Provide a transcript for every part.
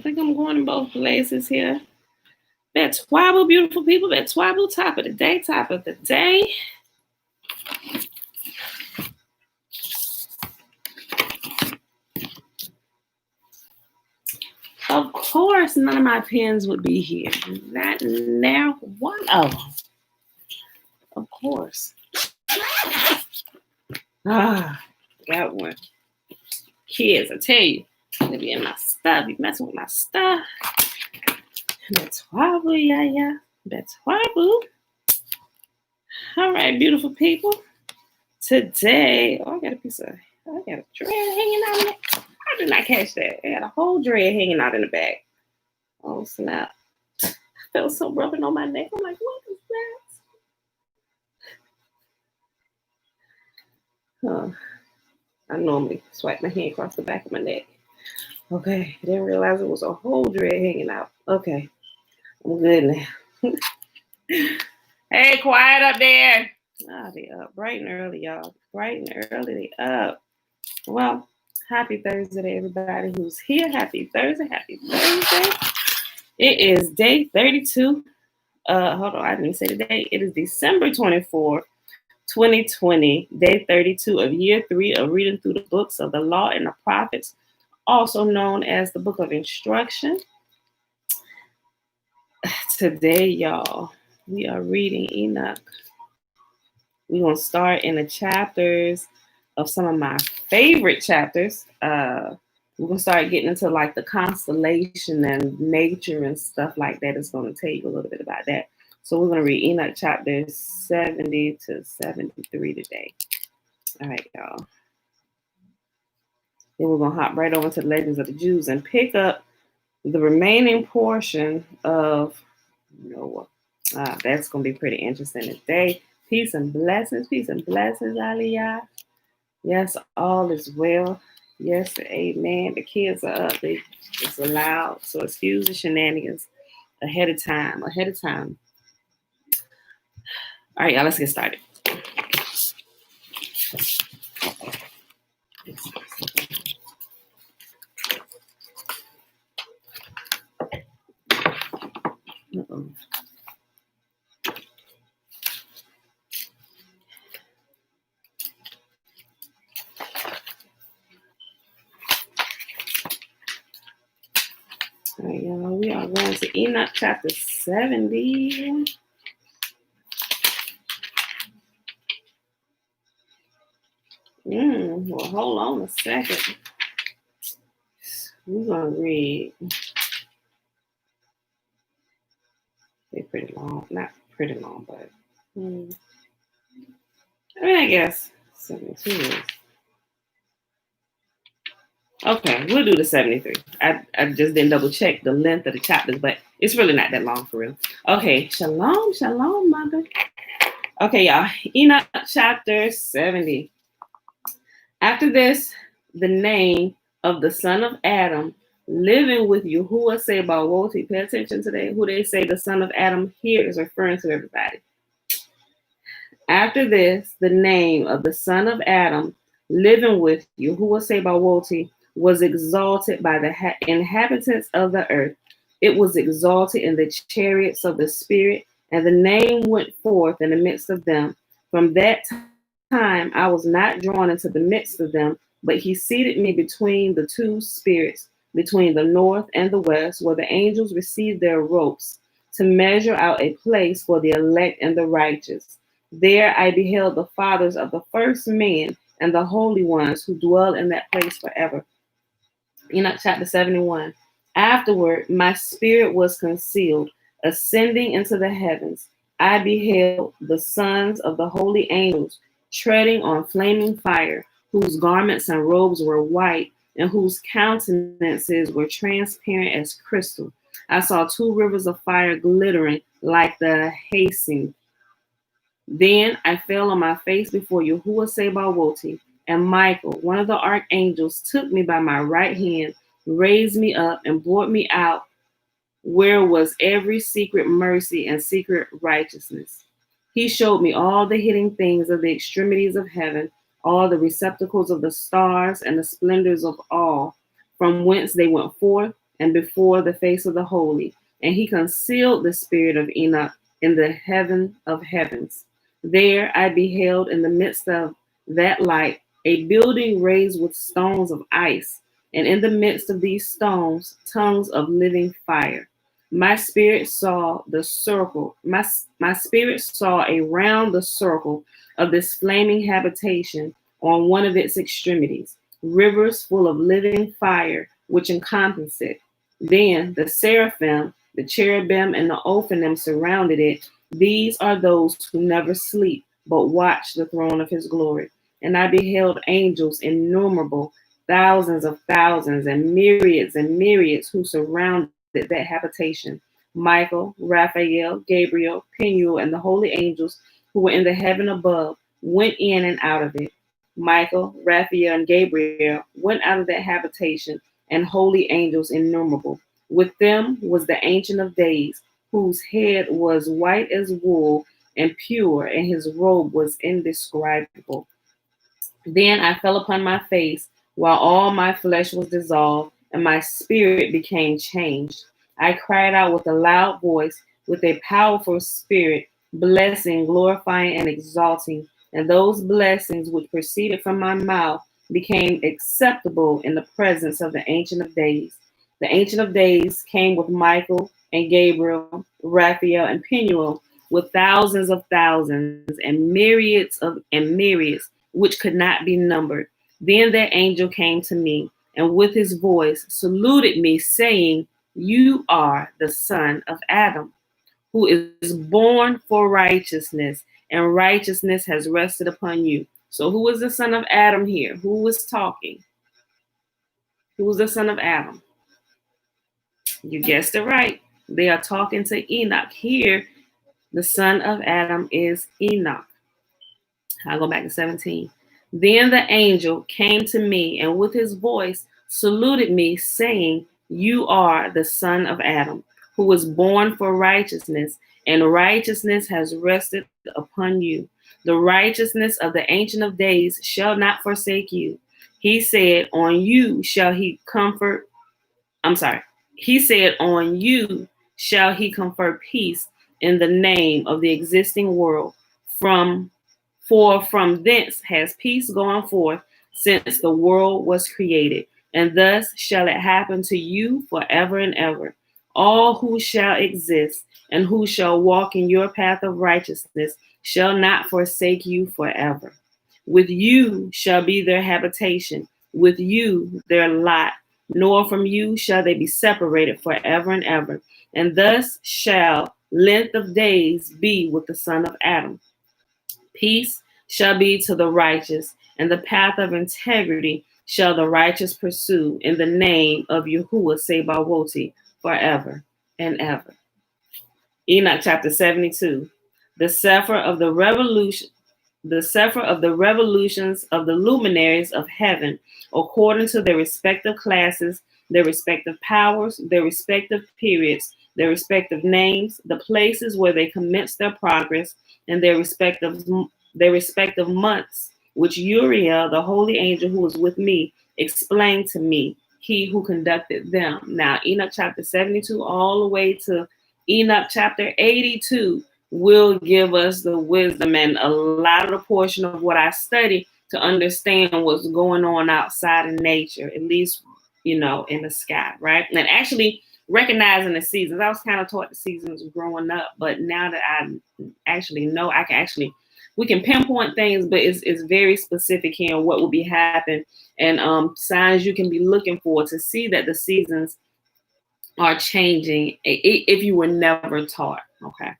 think I'm going in both places here. That's Wobble, beautiful people. That's Wobble, top of the day, top of the day. Of course, none of my pens would be here. Not now, one of them. Of course. Got one. Kids, I tell you, they be in my stuff. You messing with my stuff. That's Wobble, yeah. That's Wobble. All right, beautiful people. Today, I got a dread hanging out in it. How did I catch that? I got a whole dread hanging out in the back. Oh, snap. I felt so rubbing on my neck. I'm like, what is that? I normally swipe my hand across the back of my neck. Okay, I didn't realize it was a whole dread hanging out. Okay, I'm good now. Hey, quiet up there. They up bright and early, y'all. Bright and early, they up. Well, happy Thursday to everybody who's here. Happy Thursday. It is day 32. Hold on, I didn't say the date. It is December 24th, 2020, day 32 of year 3 of reading through the books of the law and the prophets, also known as the Book of Instruction. Today, y'all, we are reading Enoch. We're going to start in the chapters of some of my favorite chapters. We're going to start getting into like the constellation and nature and stuff like that. It's going to tell you a little bit about that. So we're going to read Enoch chapters 70 to 73 today. All right, y'all. Then we're going to hop right over to the Legends of the Jews and pick up the remaining portion of Noah. That's going to be pretty interesting today. Peace and blessings, Aliyah. Yes, all is well. Yes, amen. The kids are up. It's allowed. So excuse the shenanigans ahead of time. All right, y'all, let's get started. Uh-oh. All right, y'all, we are going to Enoch chapter 70. Well, hold on a second. We're going to read. They're pretty long. Not pretty long, but I guess 72 is. Okay, we'll do the 73. I just didn't double check the length of the chapters, but it's really not that long for real. Okay, shalom, mother. Okay, y'all. Enoch chapter 70. After this, the name of the son of Adam living with Yahuwah Sabaoth. Pay attention today. Who they say the son of Adam here is referring to everybody. After this, the name of the son of Adam living with Yahuwah Sabaoth was exalted by the inhabitants of the earth. It was exalted in the chariots of the spirit, and the name went forth in the midst of them. From that time I was not drawn into the midst of them, but he seated me between the two spirits, between the north and the west, where the angels received their ropes to measure out a place for the elect and the righteous. There I beheld the fathers of the first man and the holy ones who dwell in that place forever. Enoch chapter 71. Afterward, my spirit was concealed, ascending into the heavens. I beheld the sons of the holy angels treading on flaming fire, whose garments and robes were white, and whose countenances were transparent as crystal. I saw 2 rivers of fire glittering like the Hyacinth. Then I fell on my face before Yahuwah Sabaoth, and Michael, one of the archangels, took me by my right hand, raised me up, and brought me out where was every secret mercy and secret righteousness. He showed me all the hidden things of the extremities of heaven, all the receptacles of the stars and the splendors of all, from whence they went forth, and before the face of the holy. And he concealed the spirit of Enoch in the heaven of heavens. There I beheld in the midst of that light a building raised with stones of ice, and in the midst of these stones, tongues of living fire. My spirit saw the circle, my spirit saw around the circle of this flaming habitation on one of its extremities, rivers full of living fire, which encompassed it. Then the seraphim, the cherubim, and the ophanim surrounded it. These are those who never sleep, but watch the throne of his glory. And I beheld angels innumerable, thousands, and myriads who surrounded that habitation. Michael, Raphael, Gabriel, Peniel, and the holy angels who were in the heaven above went in and out of it. Michael, Raphael, and Gabriel went out of that habitation, and holy angels innumerable. With them was the Ancient of Days, whose head was white as wool and pure, and his robe was indescribable. Then I fell upon my face, while all my flesh was dissolved, and my spirit became changed. I cried out with a loud voice, with a powerful spirit, blessing, glorifying, and exalting. And those blessings which proceeded from my mouth became acceptable in the presence of the Ancient of Days. The Ancient of Days came with Michael and Gabriel, Raphael, and Peniel, with thousands and myriads which could not be numbered. Then that angel came to me, and with his voice saluted me, saying, You are the son of Adam, who is born for righteousness, and righteousness has rested upon you. So who is the son of Adam here? Who was talking? Who was the son of Adam? You guessed it right. They are talking to Enoch. Here, the son of Adam is Enoch. I'll go back to 17. Then the angel came to me, and with his voice saluted me, saying, You are the son of Adam, who was born for righteousness, and righteousness has rested upon you. The righteousness of the Ancient of Days shall not forsake you. He said, On you shall he comfort. I'm sorry. He said, On you shall he confer peace in the name of the existing world. For from thence has peace gone forth since the world was created, and thus shall it happen to you forever and ever. All who shall exist and who shall walk in your path of righteousness shall not forsake you forever. With you shall be their habitation, with you their lot, nor from you shall they be separated forever and ever. And thus shall length of days be with the son of Adam. Peace shall be to the righteous, and the path of integrity shall the righteous pursue in the name of Yahuwah Sebawoti forever and ever. Enoch chapter 72. The Sefer of the Revolution, the Sefer of the revolutions of the luminaries of heaven, according to their respective classes, their respective powers, their respective periods, their respective names, the places where they commenced their progress, and their respective months, which Uriel, the holy angel who was with me, explained to me, he who conducted them. Now, Enoch chapter 72 all the way to Enoch chapter 82 will give us the wisdom and a lot of the portion of what I study to understand what's going on outside in nature, at least, in the sky, right? And actually recognizing the seasons. I was kind of taught the seasons growing up, but now that I actually know, we can pinpoint things, but it's very specific here on what will be happening and signs you can be looking for to see that the seasons are changing if you were never taught, okay?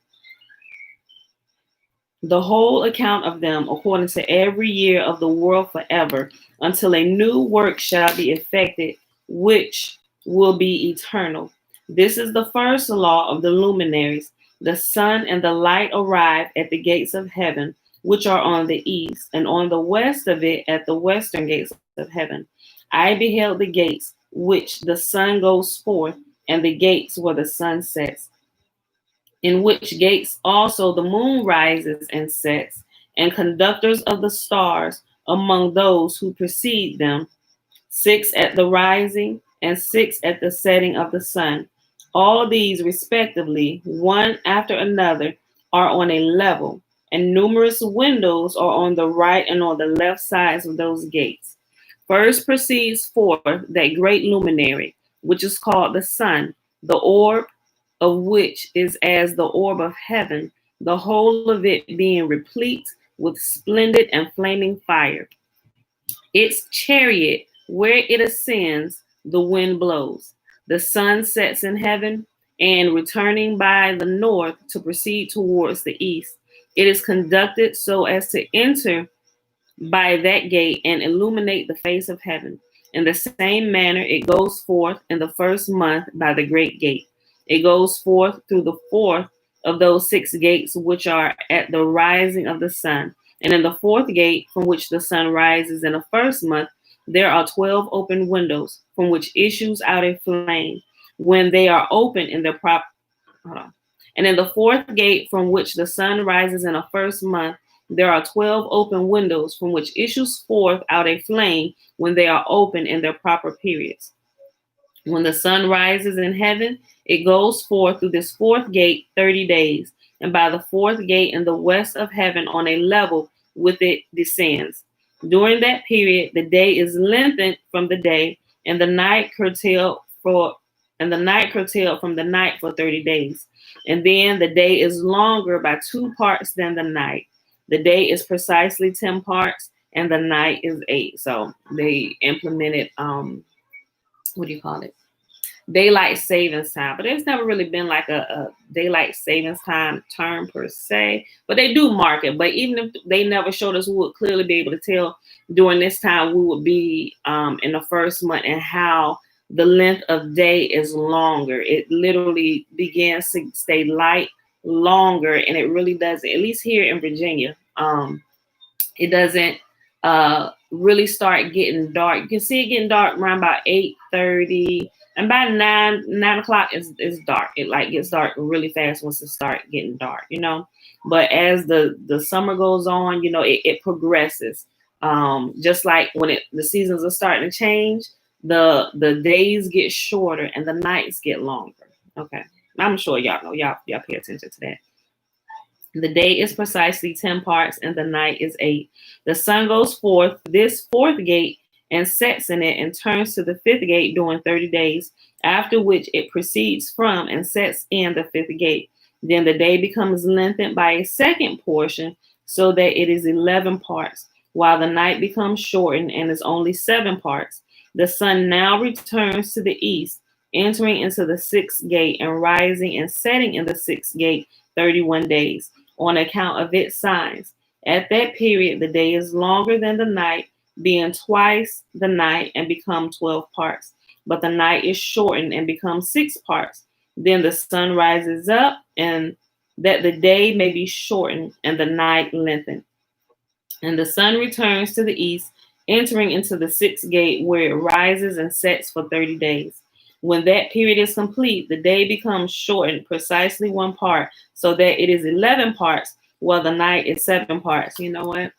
The whole account of them according to every year of the world forever, until a new work shall be effected, which will be eternal. This is the first law of the luminaries. The sun and the light arrive at the gates of heaven, which are on the east, and on the west of it at the western gates of heaven. I beheld the gates which the sun goes forth, and the gates where the sun sets, in which gates also the moon rises and sets, and conductors of the stars among those who precede them, 6 at the rising and 6 at the setting of the sun. All these, respectively, one after another, are on a level, and numerous windows are on the right and on the left sides of those gates. First proceeds forth that great luminary, which is called the sun, the orb of which is as the orb of heaven, the whole of it being replete with splendid and flaming fire. Its chariot, where it ascends, the wind blows. The sun sets in heaven, and returning by the north to proceed towards the east, it is conducted so as to enter by that gate and illuminate the face of heaven. In the same manner, it goes forth in the first month by the great gate. It goes forth through the fourth of those 6 gates which are at the rising of the sun. And in the fourth gate, from which the sun rises in the first month, there are 12 open windows, from which issues out a flame. When they are open in their prop, hold on. And in the fourth gate, from which the sun rises in the first month, there are 12 open windows, from which issues forth out a flame when they are open in their proper periods. When the sun rises in heaven, it goes forth through this fourth gate 30 days, and by the fourth gate in the west of heaven on a level with it descends. During that period, the day is lengthened from the day, and the night curtailed from the night for 30 days. And then the day is longer by 2 parts than the night. The day is precisely 10 parts, and the night is 8. So they implemented what do you call it? Daylight savings time. But there's never really been like a daylight savings time term per se. But they do mark it. But even if they never showed us, we would clearly be able to tell during this time we would be in the first month, and how the length of day is longer. It literally begins to stay light longer, and it really doesn't, at least here in Virginia, it doesn't really start getting dark. You can see it getting dark around about 8:30, and by 9 o'clock is dark. It like gets dark really fast once it starts getting dark, you know. But as the summer goes on, you know, it progresses. Just like when the seasons are starting to change, the days get shorter and the nights get longer. Okay, I'm sure y'all know, y'all pay attention to that. The day is precisely 10 parts, and the night is 8. The sun goes forth this fourth gate and sets in it, and turns to the fifth gate during 30 days, after which it proceeds from and sets in the fifth gate. Then the day becomes lengthened by a second portion, so that it is 11 parts, while the night becomes shortened and is only 7 parts. The sun now returns to the east, entering into the 6th gate and rising and setting in the 6th gate 31 days, on account of its signs. At that period, the day is longer than the night, being twice the night, and become 12 parts. But the night is shortened and becomes 6 parts. Then the sun rises up, and that the day may be shortened and the night lengthened. And the sun returns to the east, entering into the 6th gate, where it rises and sets for 30 days. When that period is complete, the day becomes shortened precisely 1 part, so that it is 11 parts, while the night is 7 parts. You know what?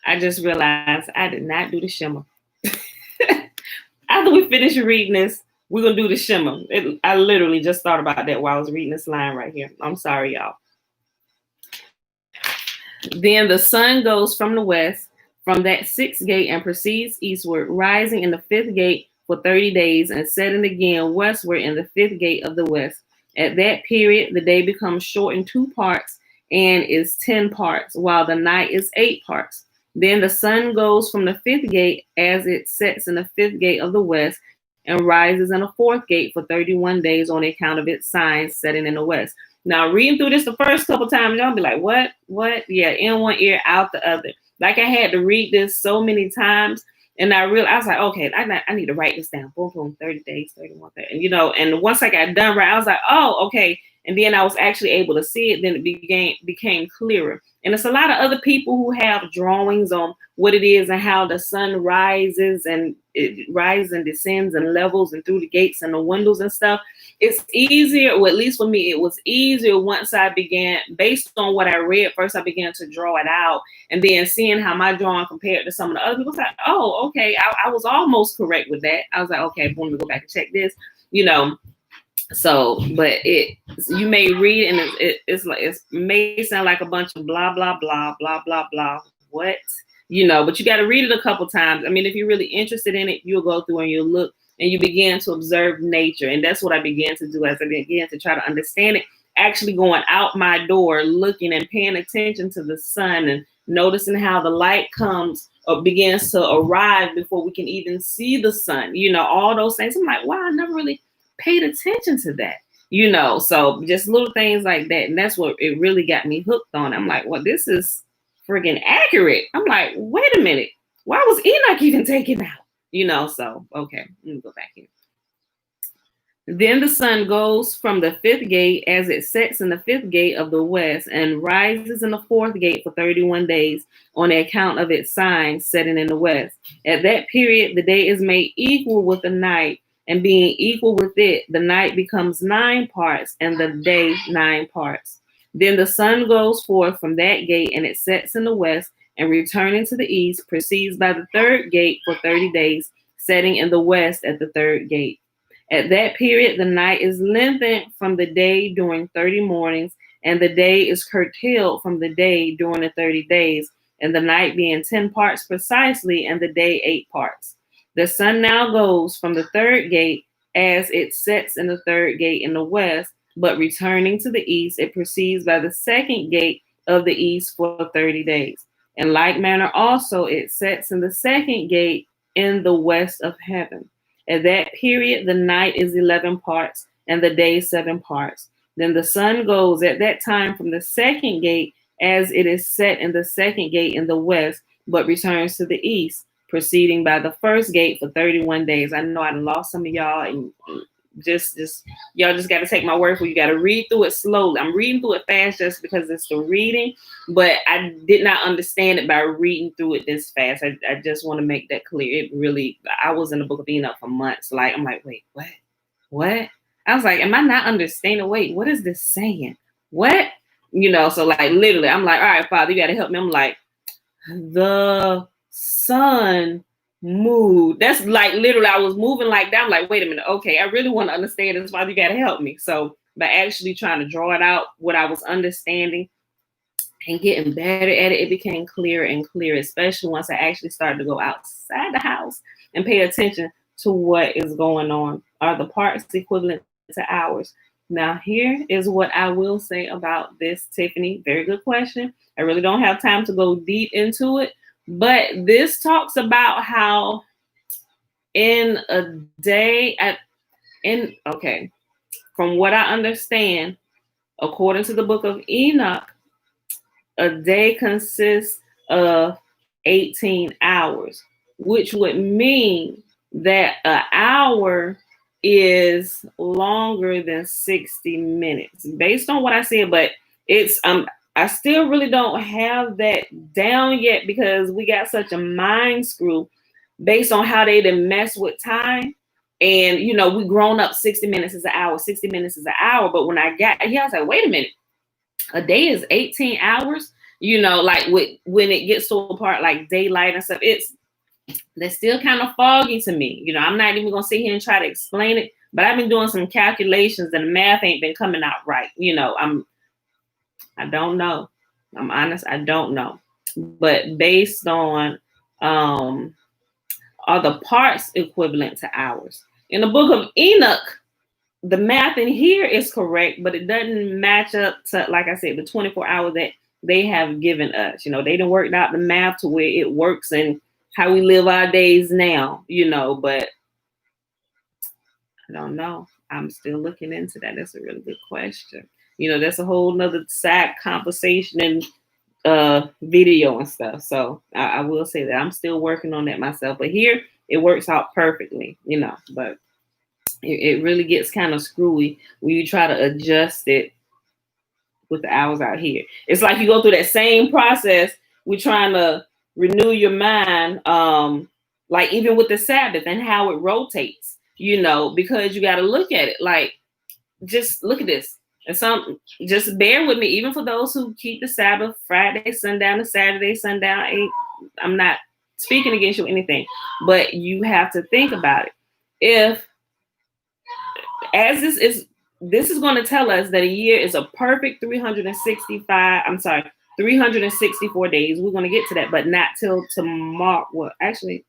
I just realized I did not do the shimmer. After we finish reading this, we're going to do the shimmer. I literally just thought about that while I was reading this line right here. I'm sorry, y'all. Then the sun goes from the west, from that 6th gate, and proceeds eastward, rising in the 5th gate for 30 days, and setting again westward in the 5th gate of the west. At that period, the day becomes short in 2 parts and is 10 parts, while the night is 8 parts. Then the sun goes from the 5th gate as it sets in the 5th gate of the west, and rises in the 4th gate for 31 days on account of its signs setting in the west. Now, reading through this the first couple times, y'all be like, what? Yeah, in one ear, out the other. Like, I had to read this so many times, and I was like, okay, I need to write this down. Boom, boom, 30 days, 31, 30. And, you know, and once I got done, right, I was like, oh, okay, And then I was actually able to see it. Then it became clearer. And it's a lot of other people who have drawings on what it is and how the sun rises and it rises and descends and levels and through the gates and the windows and stuff. It's easier, or at least for me, it was easier once I began, based on what I read first, I began to draw it out. And then seeing how my drawing compared to some of the other people, I was like, oh, okay, I was almost correct with that. I was like, okay, let me go back and check this, So, but you may read and it's like, it may sound like a bunch of blah, blah, blah, blah, blah, blah. What? But you got to read it a couple times. I mean, if you're really interested in it, you'll go through and you'll look and you begin to observe nature. And that's what I began to do as I began to try to understand it. Actually going out my door, looking and paying attention to the sun and noticing how the light comes or begins to arrive before we can even see the sun, all those things. I'm like, wow, I never really paid attention to that, so just little things like that. And that's what it really got me hooked on. I'm like, well, this is friggin' accurate. I'm like, wait a minute, why was Enoch even taken out? So okay, let me go back here. Then the sun goes from the fifth gate as it sets in the fifth gate of the west and rises in the fourth gate for 31 days on account of its sign setting in the west. At that period, the day is made equal with the night, and being equal with it, the night becomes 9 parts and the day 9 parts. Then the sun goes forth from that gate and it sets in the west, and returning to the east, proceeds by the third gate for 30 days, setting in the west at the third gate. At that period, the night is lengthened from the day during 30 mornings, and the day is curtailed from the day during the 30 days, and the night being 10 parts precisely, and the day 8 parts. The sun now goes from the third gate as it sets in the third gate in the west, but returning to the east, it proceeds by the second gate of the east for 30 days. In like manner also, it sets in the second gate in the west of heaven. At that period, the night is 11 parts and the day 7 parts. Then the sun goes at that time from the second gate as it is set in the second gate in the west, but returns to the east, proceeding by the first gate for 31 days. I know I lost some of y'all, and just y'all just got to take my word for it. You got to read through it slowly. I'm reading through it fast just because it's the reading, but I did not understand it by reading through it this fast. I just want to make that clear. It really, I was in the Book of Enoch for months. Like, I'm like, wait, what? I was like, am I not understanding? Wait, what is this saying? What? So like literally, I'm like, all right, Father, you got to help me. I'm like, the sun moved. That's like literally, I was moving like that. I'm like, wait a minute. Okay, I really want to understand this. Father, you got to help me. So by actually trying to draw it out, what I was understanding and getting better at it, it became clearer and clearer, especially once I actually started to go outside the house and pay attention to what is going on. Are the parts equivalent to hours? Now, here is what I will say about this, Tiffany. Very good question. I really don't have time to go deep into it, but this talks about how in a day, from what I understand, according to the Book of Enoch, a day consists of 18 hours, which would mean that an hour is longer than 60 minutes based on what I said, but it's I still really don't have that down yet because we got such a mind screw based on how they done mess with time. And we grown up 60 minutes is an hour, 60 minutes is an hour. But when I got here, I was like, wait a minute, a day is 18 hours, like when it gets to a part like daylight and stuff, that's still kind of foggy to me. I'm not even gonna sit here and try to explain it, but I've been doing some calculations and the math ain't been coming out right. I don't know. I'm honest, I don't know. But based on are the parts equivalent to hours? In the Book of Enoch, the math in here is correct, but it doesn't match up to, like I said, the 24 hours that they have given us. They done worked out the math to where it works and how we live our days now, but I don't know. I'm still looking into that. That's a really good question. That's a whole nother side conversation and video and stuff. So I will say that I'm still working on that myself. But here it works out perfectly, but it really gets kind of screwy when you try to adjust it with the hours out here. It's like you go through that same process. We're trying to renew your mind, like even with the Sabbath and how it rotates, because you got to look at it. Like, just look at this. And just bear with me, even for those who keep the Sabbath, Friday, sundown, to Saturday, sundown, 8. I'm not speaking against you or anything, but you have to think about it. This is going to tell us that a year is a perfect 364 days. We're going to get to that, but not till tomorrow. Well, actually,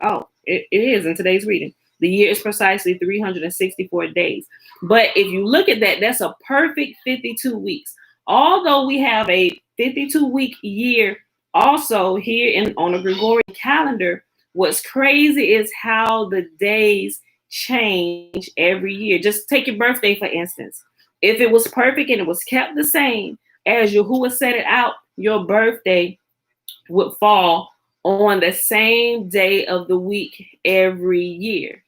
it is in today's reading. The year is precisely 364 days. But if you look at that, that's a perfect 52 weeks. Although we have a 52-week year also here on a Gregorian calendar, what's crazy is how the days change every year. Just take your birthday, for instance. If it was perfect and it was kept the same as Yahuwah set it out, your birthday would fall on the same day of the week every year.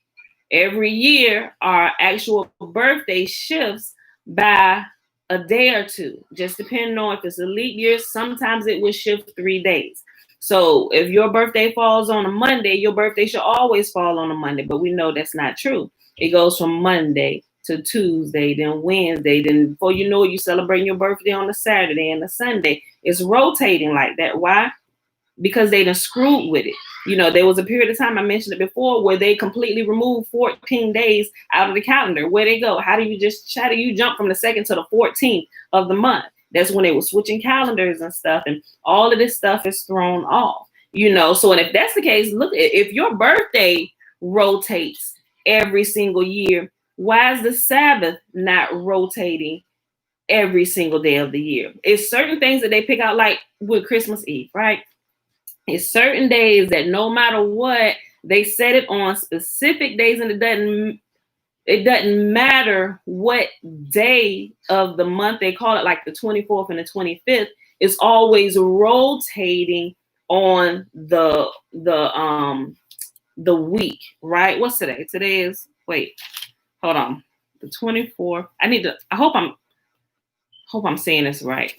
Every year, our actual birthday shifts by a day or two, just depending on if it's a leap year. Sometimes it will shift 3 days. So if your birthday falls on a Monday, your birthday should always fall on a Monday, but we know that's not true. It goes from Monday to Tuesday, then Wednesday, then before you know it, you celebrating your birthday on a Saturday and a Sunday. It's rotating like that. Why? Because they done screwed with it. There was a period of time, I mentioned it before, where they completely removed 14 days out of the calendar. Where they go? How do you jump from the 2nd to the 14th of the month? That's when they were switching calendars and stuff, and all of this stuff is thrown off. So, and if that's the case, look, if your birthday rotates every single year, why is the Sabbath not rotating every single day of the year? It's certain things that they pick out, like with Christmas Eve, right? It's certain days that no matter what, they set it on specific days, and it doesn't matter what day of the month they call it, like the 24th and the 25th. It's always rotating on the week, right? What's today? Today is, hold on, the 24th. I hope I'm saying this right.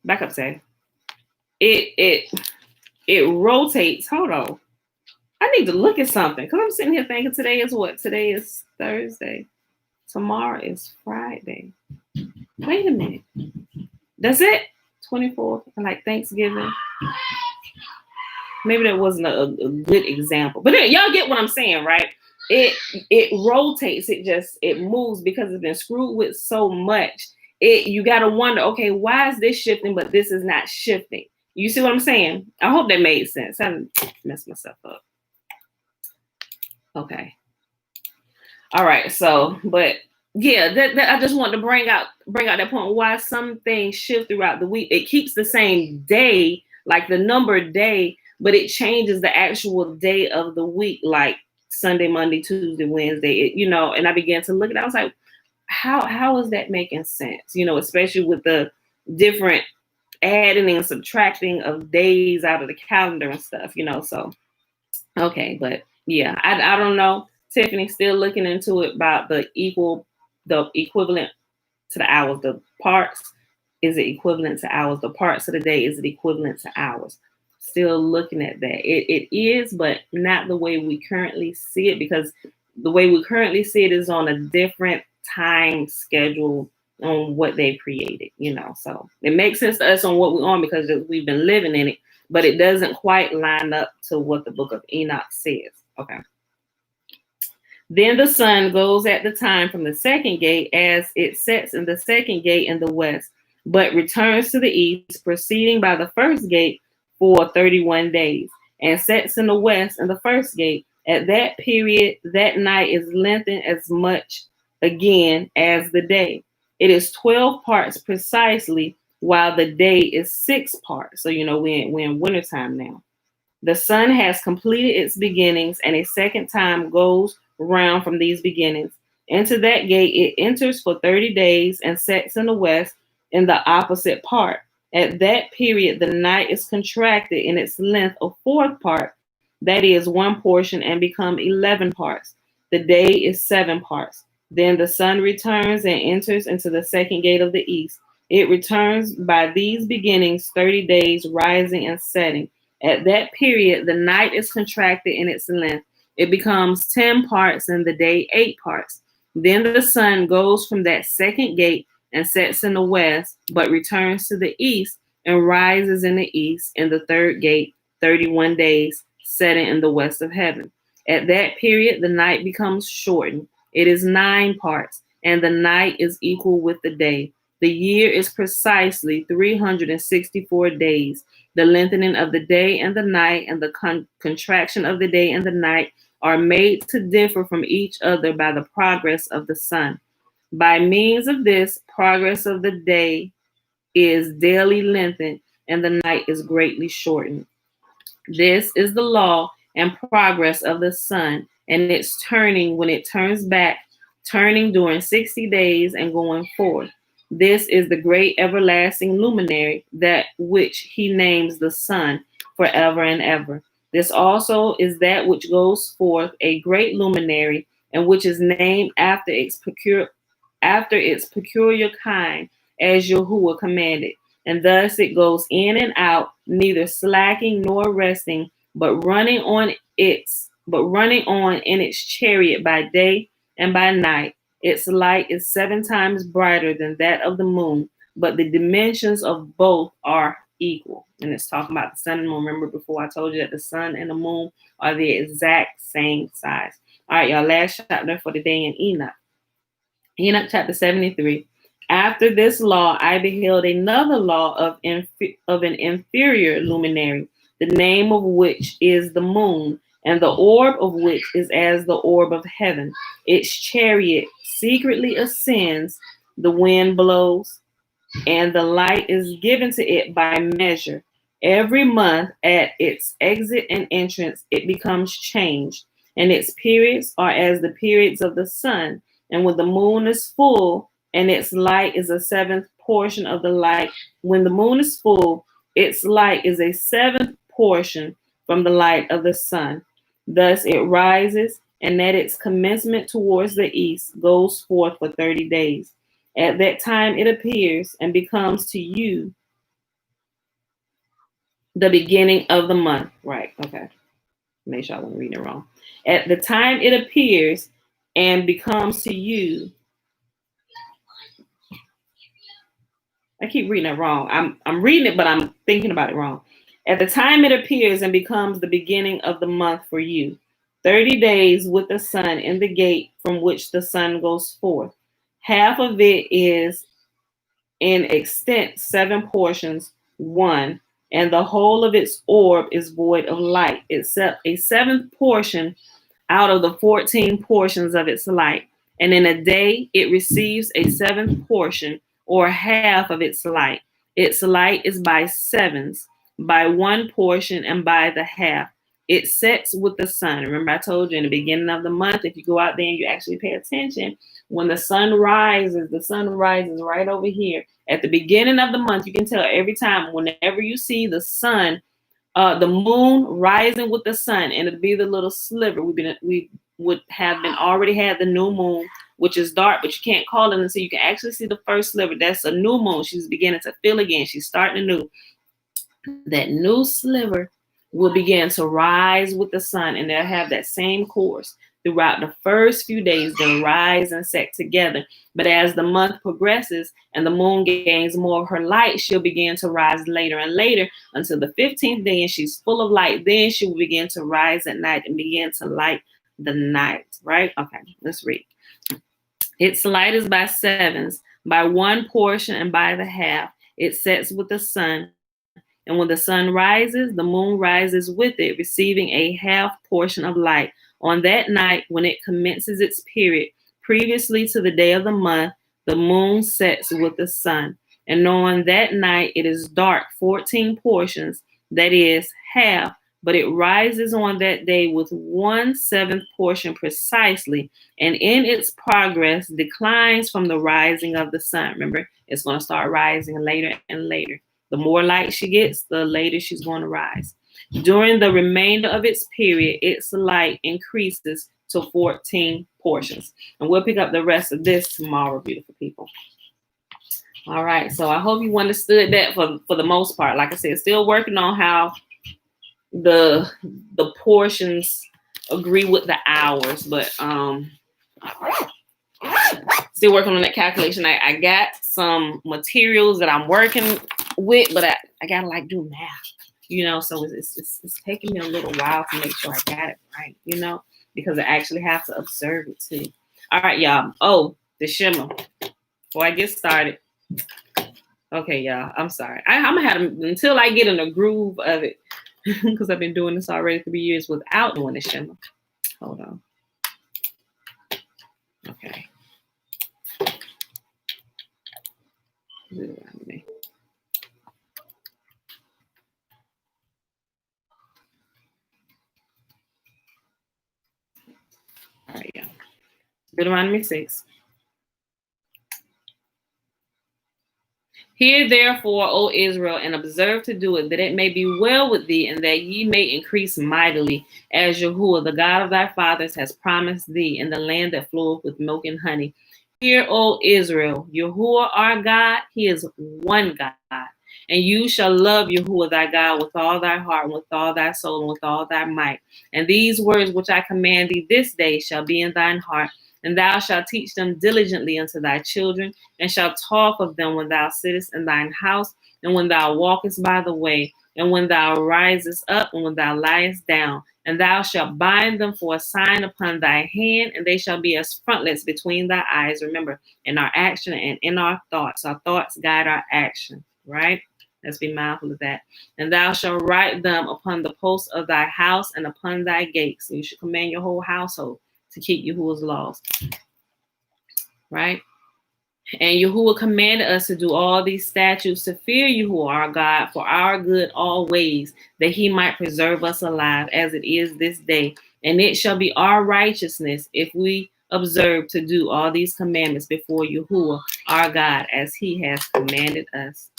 Back up, say. It rotates. Hold on. I need to look at something because I'm sitting here thinking today is what? Today is Thursday. Tomorrow is Friday. Wait a minute. That's it? 24th, like Thanksgiving. Maybe that wasn't a good example. But y'all get what I'm saying, right? It rotates. It moves because it's been screwed with so much. You got to wonder, okay, why is this shifting, but this is not shifting? You see what I'm saying? I hope that made sense. I haven't messed myself up. Okay. All right. So, but yeah, that I just want to bring out that point. Why some things shift throughout the week. It keeps the same day, like the numbered day, but it changes the actual day of the week, like Sunday, Monday, Tuesday, Wednesday. And I began to look at it. I was like, how is that making sense? Especially with the different adding and subtracting of days out of the calendar and stuff, So, okay, but yeah, I don't know. Tiffany's still looking into it about the equivalent to the hours. The parts, is it equivalent to hours? The parts of the day, is it equivalent to hours? Still looking at that. It is, but not the way we currently see it, because the way we currently see it is on a different time schedule on what they created, So it makes sense to us on what we're on because we've been living in it, but it doesn't quite line up to what the Book of Enoch says. Okay. Then the sun goes at the time from the second gate as it sets in the second gate in the west, but returns to the east, proceeding by the first gate for 31 days, and sets in the west in the first gate. At that period, that night is lengthened as much again as the day. It is 12 parts precisely, while the day is 6 parts. So, we're in wintertime now. The sun has completed its beginnings, and a second time goes round from these beginnings. Into that gate it enters for 30 days and sets in the west in the opposite part. At that period, the night is contracted in its length a 4th part, that is 1 portion, and become 11 parts. The day is 7 parts. Then the sun returns and enters into the second gate of the east. It returns by these beginnings 30 days, rising and setting. At that period, the night is contracted in its length. It becomes 10 parts and the day 8 parts. Then the sun goes from that second gate and sets in the west, but returns to the east and rises in the east in the third gate, 31 days, setting in the west of heaven. At that period, the night becomes shortened. It is 9 parts, and the night is equal with the day. The year is precisely 364 days. The lengthening of the day and the night and the contraction of the day and the night are made to differ from each other by the progress of the sun. By means of this, progress of the day is daily lengthened and the night is greatly shortened. This is the law and progress of the sun, and its turning when it turns back, turning during 60 days and going forth. This is the great everlasting luminary, that which he names the sun forever and ever. This also is that which goes forth a great luminary, and which is named after its peculiar kind, as Yahuwah commanded. And thus it goes in and out, neither slacking nor resting, but running on in its chariot by day and by night. Its light is 7 times brighter than that of the moon, but the dimensions of both are equal. And it's talking about the sun and moon. Remember before I told you that the sun and the moon are the exact same size. All right, y'all, last chapter for the day in Enoch. Enoch chapter 73. After this law, I beheld another law of an inferior luminary, the name of which is the moon, and the orb of which is as the orb of heaven. Its chariot secretly ascends, the wind blows, and the light is given to it by measure. Every month at its exit and entrance, it becomes changed, and its periods are as the periods of the sun. And when the moon is full, and its light is a 7th portion of the light, when the moon is full, its light is a 7th portion from the light of the sun. Thus it rises, and at its commencement towards the east goes forth for 30 days. At that time it appears and becomes to you the beginning of the month. Right, okay. Make sure I wasn't reading it wrong. At the time it appears and becomes to you. I keep reading it wrong. I'm reading it, but I'm thinking about it wrong. At the time it appears and becomes the beginning of the month for you. 30 days with the sun in the gate from which the sun goes forth. Half of it is in extent 7 portions, 1, and the whole of its orb is void of light, except a 7th portion out of the 14 portions of its light. And in a day it receives a 7th portion, or half of its light. Its light is by sevens, by 1 portion, and by the half. It sets with the sun. Remember, I told you in the beginning of the month, if you go out there and you actually pay attention, when the sun rises right over here. At the beginning of the month, you can tell every time, whenever you see the sun, the moon rising with the sun, and it'll be the little sliver. We would have been already had the new moon, which is dark, but you can't call it until you can actually see the first sliver. That's a new moon. She's beginning to feel again. She's starting anew. That new sliver will begin to rise with the sun, and they'll have that same course throughout the first few days. They'll rise and set together. But as the month progresses and the moon gains more of her light, she'll begin to rise later and later until the 15th day, and she's full of light. Then she will begin to rise at night and begin to light the night, right? Okay, let's read. Its light is by sevens, by 1 portion, and by the half. It sets with the sun. And when the sun rises, the moon rises with it, receiving a half portion of light. On that night, when it commences its period, previously to the day of the month, the moon sets with the sun. And on that night, it is dark 14 portions, that is, half, but it rises on that day with 1/7 portion precisely, and in its progress declines from the rising of the sun. Remember, it's going to start rising later and later. The more light she gets, the later she's going to rise. During the remainder of its period, its light increases to 14 portions. And we'll pick up the rest of this tomorrow, beautiful people. All right, so I hope you understood that for the most part. Like I said, still working on how the portions agree with the hours, but still working on that calculation. I got some materials that I'm working with, but I gotta like do math, so it's taking me a little while to make sure I got it right, because I actually have to observe it too. All right, y'all. Oh, the shimmer. Before I get started. Okay, y'all. I'm sorry. I'm gonna have to, until I get in the groove of it, because I've been doing this already 3 years without doing the shimmer. Hold on. Okay. All right, y'all. Deuteronomy 6. Hear therefore, O Israel, and observe to do it, that it may be well with thee, and that ye may increase mightily, as Yahuwah, the God of thy fathers, has promised thee, in the land that floweth with milk and honey. Hear, O Israel, Yahuwah our God, he is one God. And you shall love Yahuwah thy God with all thy heart, and with all thy soul, and with all thy might. And these words which I command thee this day shall be in thine heart, and thou shalt teach them diligently unto thy children, and shalt talk of them when thou sittest in thine house, and when thou walkest by the way, and when thou risest up, and when thou liest down. And thou shalt bind them for a sign upon thy hand, and they shall be as frontlets between thy eyes. Remember, in our action and in our thoughts guide our action, right? Let's be mindful of that. And thou shalt write them upon the posts of thy house and upon thy gates. So you should command your whole household to keep Yahuwah's laws, right? And Yahuwah commanded us to do all these statutes, to fear Yahuwah our God for our good always, that he might preserve us alive as it is this day. And it shall be our righteousness if we observe to do all these commandments before Yahuwah our God, as he has commanded us.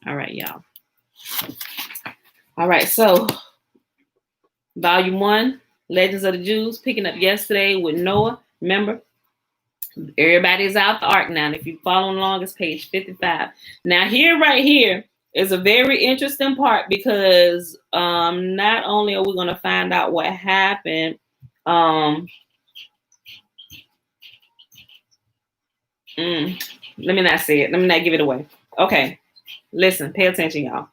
All right, y'all. All right, so volume 1, Legends of the Jews, picking up yesterday with Noah. Remember, everybody's out the ark now. And if you're following along, it's page 55. Now, right here is a very interesting part, because not only are we going to find out what happened, let me not say it. Let me not give it away. Okay, listen, pay attention, y'all.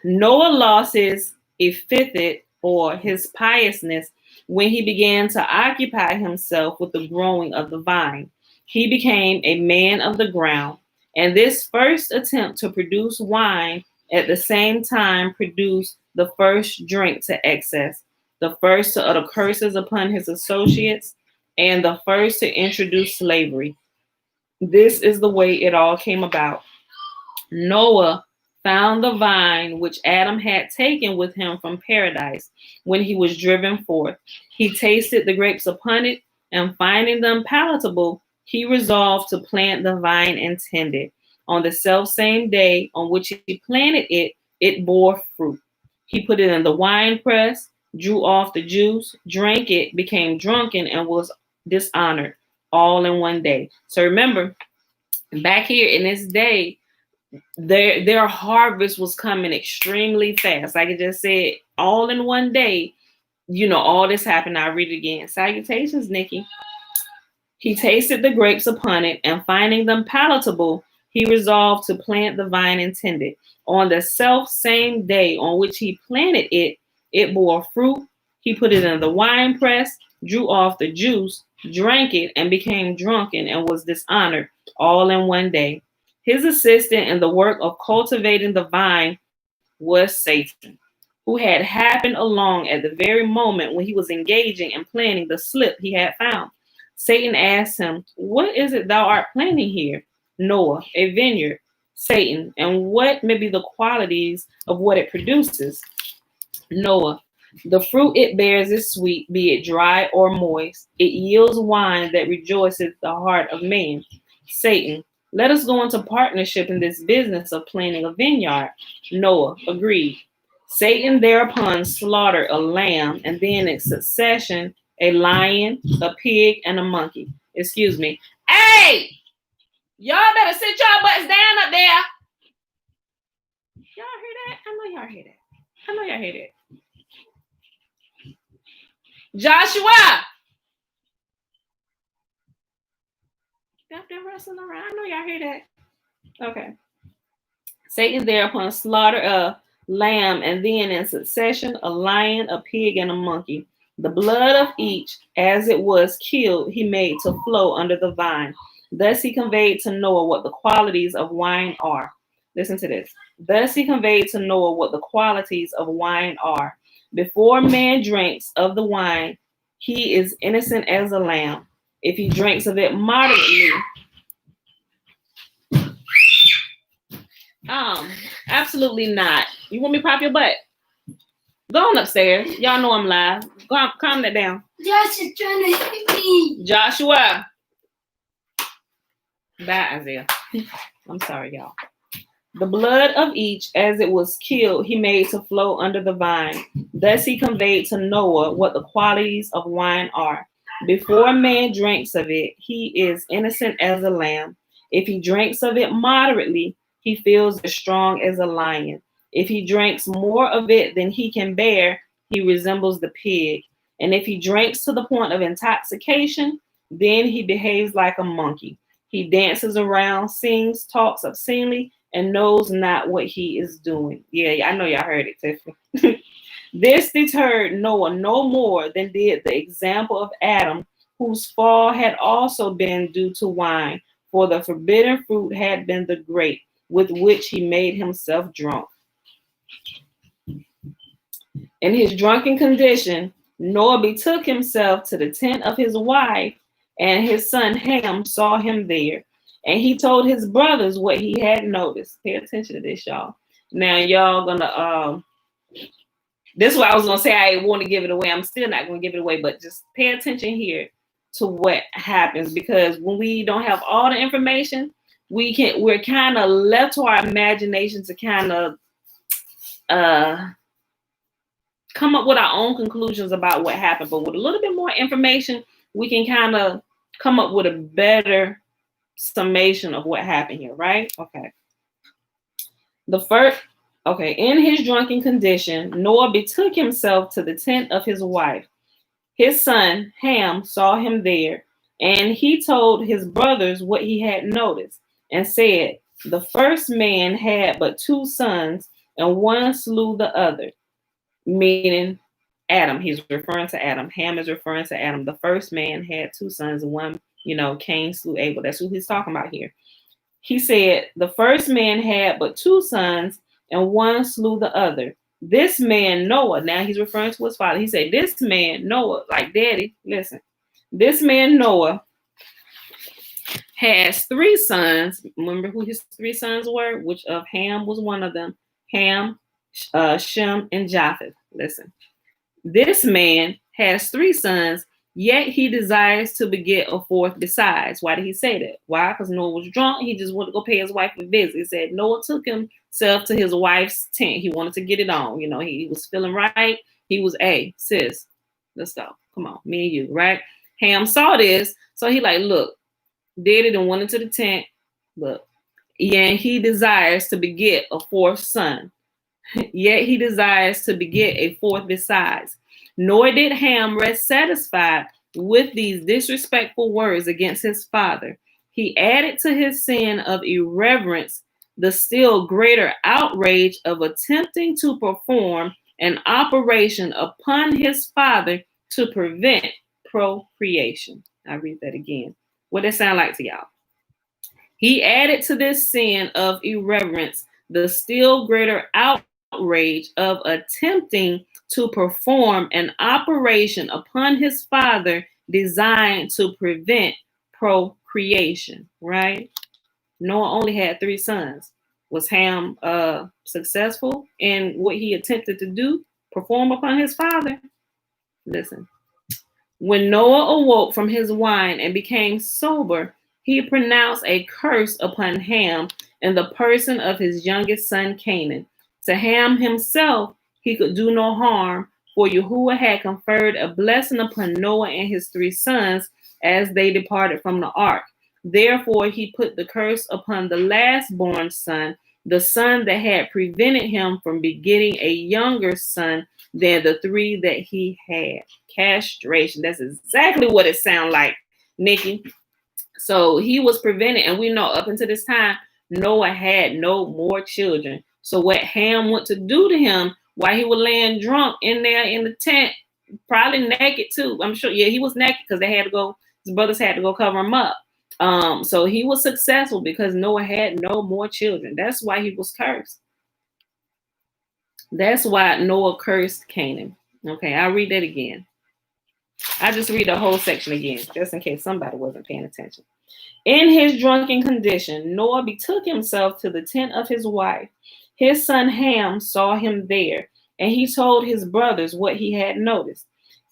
Noah lost his ephthit, or his piousness, when he began to occupy himself with the growing of the vine. He became a man of the ground, and this first attempt to produce wine at the same time produced the first drink to excess, the first to utter curses upon his associates, and the first to introduce slavery. This is the way it all came about. Noah found the vine which Adam had taken with him from paradise when he was driven forth. He tasted the grapes upon it, and finding them palatable, he resolved to plant the vine intended. On the self-same day on which he planted it, it bore fruit. He put it in the wine press, drew off the juice, drank it, became drunken, and was dishonored, all in one day. So remember, back here in this day, their harvest was coming extremely fast. Like I just said, all in one day, all this happened. I'll read it again. Salutations, Nikki. He tasted the grapes upon it, and finding them palatable, he resolved to plant the vine intended. On the self same day on which he planted it, it bore fruit. He put it in the wine press, drew off the juice, drank it, and became drunken, and was dishonored, all in one day. His assistant in the work of cultivating the vine was Satan, who had happened along at the very moment when he was engaging in planting the slip he had found. Satan asked him, "What is it thou art planting here?" Noah, "A vineyard." Satan, "And what may be the qualities of what it produces?" Noah, "The fruit it bears is sweet, be it dry or moist. It yields wine that rejoiceth the heart of man." Satan, "Let us go into partnership in this business of planting a vineyard." Noah, "Agreed." Satan thereupon slaughtered a lamb, and then in succession a lion, a pig, and a monkey. Excuse me. Hey! Y'all better sit y'all butts down up there. Y'all hear that? I know y'all hear that. I know y'all hear that. Joshua! They're wrestling around. I know y'all hear that. Okay. Satan thereupon slaughtered a lamb, and then in succession a lion, a pig, and a monkey. The blood of each, as it was killed, he made to flow under the vine. Thus he conveyed to Noah what the qualities of wine are. Listen to this. Thus he conveyed to Noah what the qualities of wine are. Before man drinks of the wine, he is innocent as a lamb. If he drinks of it moderately, absolutely not. You want me to pop your butt? Go on upstairs. Y'all know I'm live. Go on, calm that down. Josh is trying to hit me. Joshua. Bye, Isaiah. I'm sorry, y'all. The blood of each, as it was killed, he made to flow under the vine. Thus he conveyed to Noah what the qualities of wine are. Before man drinks of it, he is innocent as a lamb. If he drinks of it moderately, he feels as strong as a lion. If he drinks more of it than he can bear, he resembles the pig. And if he drinks to the point of intoxication, then he behaves like a monkey. He dances around, sings, talks obscenely, and knows not what he is doing. Yeah, I know y'all heard it, Tiffany. This deterred Noah no more than did the example of Adam, whose fall had also been due to wine, for the forbidden fruit had been the grape, with which he made himself drunk. In his drunken condition, Noah betook himself to the tent of his wife, and his son Ham saw him there. And he told his brothers what he had noticed. Pay attention to this, y'all. Now, y'all gonna, this is what I was gonna say. I want to give it away. I'm still not gonna give it away, but just pay attention here to what happens, because when we don't have all the information, we're kind of left to our imagination to kind of come up with our own conclusions about what happened. But with a little bit more information, we can kind of come up with a better summation of what happened here, right? Okay. In his drunken condition, Noah betook himself to the tent of his wife. His son Ham saw him there, and he told his brothers what he had noticed, and said, the first man had but 2 sons, and one slew the other. Meaning Adam. He's referring to Adam. Ham is referring to Adam. The first man had 2 sons, and one, Cain slew Abel. That's who he's talking about here. He said, the first man had but 2 sons, and one slew the other. This man, Noah, now he's referring to his father. He said, this man, Noah, like daddy, listen. This man, Noah, has 3 sons. Remember who his 3 sons were? Which of Ham was one of them. Ham, Shem, and Japheth. Listen. This man has 3 sons, yet he desires to beget a 4th besides. Why did he say that? Why? Because Noah was drunk. He just wanted to go pay his wife a visit. He said Noah took himself to his wife's tent. He wanted to get it on. He was feeling right. He was, hey, sis, let's go. Come on, me and you, right? Ham saw this, so he like, look, did it and went into the tent. Look, and he desires to beget a 4th son. Yet he desires to beget a 4th besides. Nor did Ham rest satisfied with these disrespectful words against his father. He added to his sin of irreverence the still greater outrage of attempting to perform an operation upon his father to prevent procreation. I read that again. What does it sound like to y'all? He added to this sin of irreverence the still greater outrage of attempting to perform an operation upon his father designed to prevent procreation, right? Noah only had 3 sons. Was Ham successful in what he attempted to do, perform upon his father? Listen. When Noah awoke from his wine and became sober, he pronounced a curse upon Ham in the person of his youngest son Canaan. To Ham himself, he could do no harm, for Yahuwah had conferred a blessing upon Noah and his 3 sons as they departed from the ark. Therefore, he put the curse upon the last born son, the son that had prevented him from begetting a younger son than the 3 that he had. Castration. That's exactly what it sounds like, Nikki. So he was prevented, and we know up until this time, Noah had no more children. So what Ham went to do to him while he was laying drunk in there in the tent, probably naked too. I'm sure, yeah, he was naked because they had to go, his brothers had to go cover him up. So he was successful because Noah had no more children. That's why he was cursed. That's why Noah cursed Canaan. Okay, I'll read that again. I just read the whole section again, just in case somebody wasn't paying attention. In his drunken condition, Noah betook himself to the tent of his wife. His son Ham saw him there, and he told his brothers what he had noticed,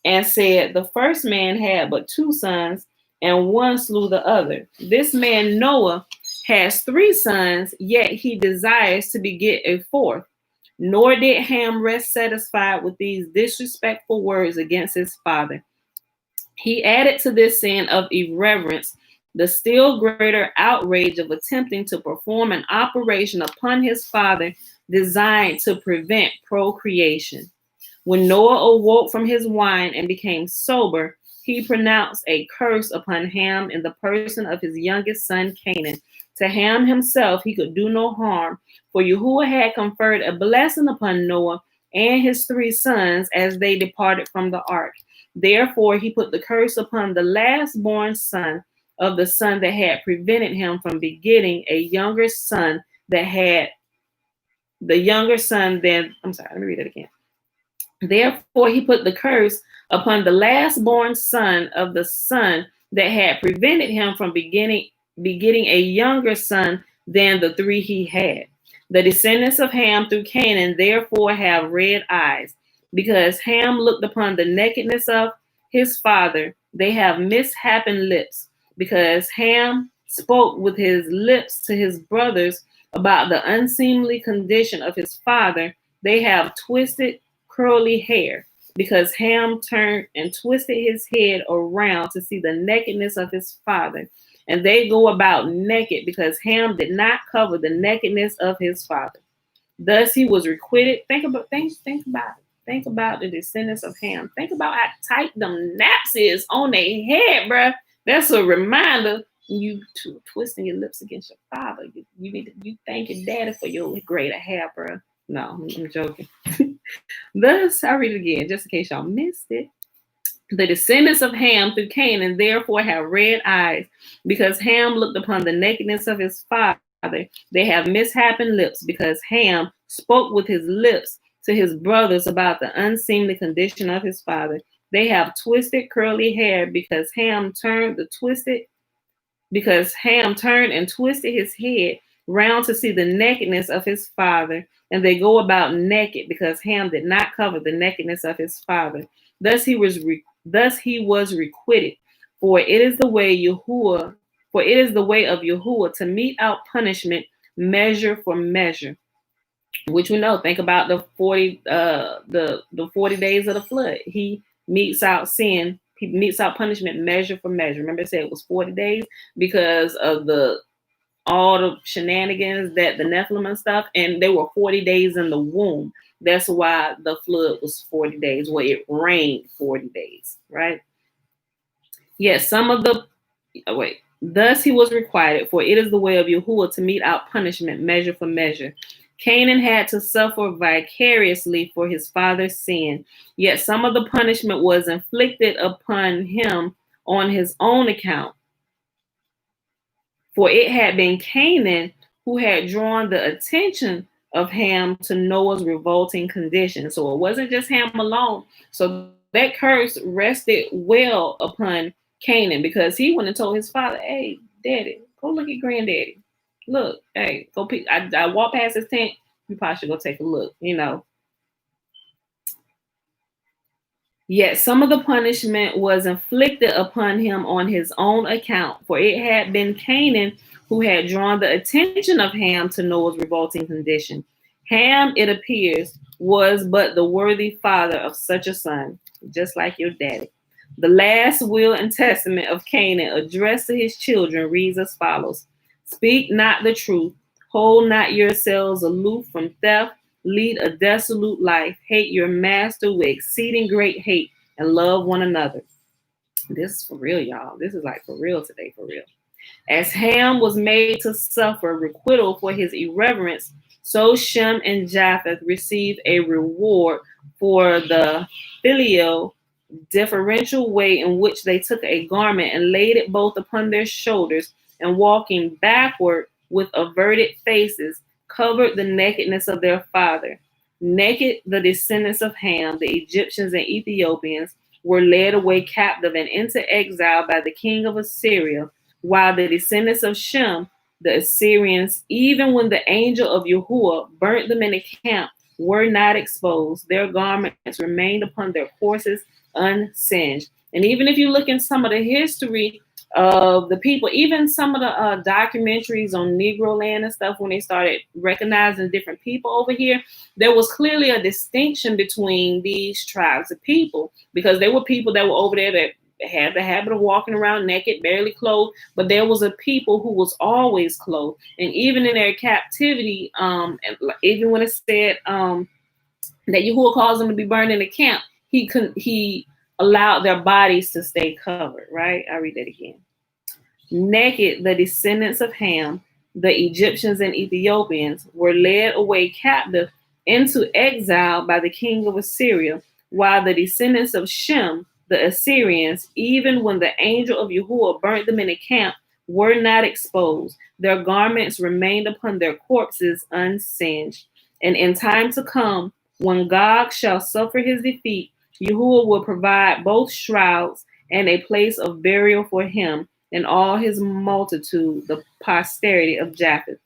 and said, the first man had but 2 sons, and one slew the other. This man Noah has 3 sons, yet he desires to beget a 4th. Nor did Ham rest satisfied with these disrespectful words against his father. He added to this sin of irreverence the still greater outrage of attempting to perform an operation upon his father designed to prevent procreation. When Noah awoke from his wine and became sober, he pronounced a curse upon Ham in the person of his youngest son Canaan. To Ham himself he could do no harm, for Yahuwah had conferred a blessing upon Noah and his 3 sons as they departed from the ark. Therefore he put the curse upon the last born son of the son that had prevented him from begetting a younger son that had the younger son than, I'm sorry, let me read it again. Therefore he put the curse upon the last born son of the son that had prevented him from begetting a younger son than the 3 he had. The descendants of Ham through Canaan therefore have red eyes, because Ham looked upon the nakedness of his father. They have mishapen lips, because Ham spoke with his lips to his brothers about the unseemly condition of his father. They have twisted curly hair, because Ham turned and twisted his head around to see the nakedness of his father. And they go about naked, because Ham did not cover the nakedness of his father. Thus he was requited. Think about it. Think about the descendants of Ham. Think about how tight them naps is on their head, bruh. That's a reminder. You twisting your lips against your father. You thank your daddy for your greater hair, bruh. No, I'm joking. Thus, I'll read it again, just in case y'all missed it. The descendants of Ham through Canaan therefore have red eyes, because Ham looked upon the nakedness of his father. They have mishapen lips, because Ham spoke with his lips to his brothers about the unseemly condition of his father. They have twisted curly hair, because Ham turned and twisted his head round to see the nakedness of his father. And they go about naked, because Ham did not cover the nakedness of his father. Thus he was requited. For it is the way of Yahuwah to mete out punishment measure for measure, which we know. Think about the 40 days of the flood. He metes out sin. He metes out punishment measure for measure. Remember, I said it was 40 days because of all the shenanigans that the Nephilim and stuff, and they were 40 days in the womb. That's why the flood was 40 days, where it rained 40 days, right? Yes, thus he was requited, for it is the way of Yahuwah to mete out punishment measure for measure. Canaan had to suffer vicariously for his father's sin, yet some of the punishment was inflicted upon him on his own account. For it had been Canaan who had drawn the attention of Ham to Noah's revolting condition. So it wasn't just Ham alone. So that curse rested well upon Canaan, because he went and told his father, hey, daddy, go look at granddaddy. Look, hey, go pick. I walked past his tent. You probably should go take a look, Yet some of the punishment was inflicted upon him on his own account, for it had been Canaan who had drawn the attention of Ham to Noah's revolting condition. Ham, it appears, was but the worthy father of such a son, just like your daddy. The last will and testament of Canaan addressed to his children reads as follows: Speak not the truth, hold not yourselves aloof from theft, lead a dissolute life, hate your master with exceeding great hate, and love one another. This is for real, y'all. This is like for real today, for real. As Ham was made to suffer requital for his irreverence, so Shem and Japheth received a reward for the filial differential way in which they took a garment and laid it both upon their shoulders, and walking backward with averted faces, covered the nakedness of their father. Naked, the descendants of Ham, the Egyptians and Ethiopians, were led away captive and into exile by the king of Assyria, while the descendants of Shem, the Assyrians, even when the angel of Yahuwah burnt them in the camp, were not exposed. Their garments remained upon their horses unsinged. And even if you look in some of the history of the people, even some of the documentaries on Negro land and stuff, when they started recognizing different people over here, there was clearly a distinction between these tribes of people, because there were people that were over there that had the habit of walking around naked, barely clothed, but there was a people who was always clothed. And even in their captivity, even when it said that Yahuwah caused them to be burned in the camp, he allowed their bodies to stay covered, right? I read that again. Naked, the descendants of Ham, the Egyptians and Ethiopians, were led away captive into exile by the king of Assyria, while the descendants of Shem, the Assyrians, even when the angel of Yahuwah burnt them in the camp, were not exposed. Their garments remained upon their corpses unsinged. And in time to come, when Gog shall suffer his defeat, Yahuwah will provide both shrouds and a place of burial for him and all his multitude, the posterity of Japheth.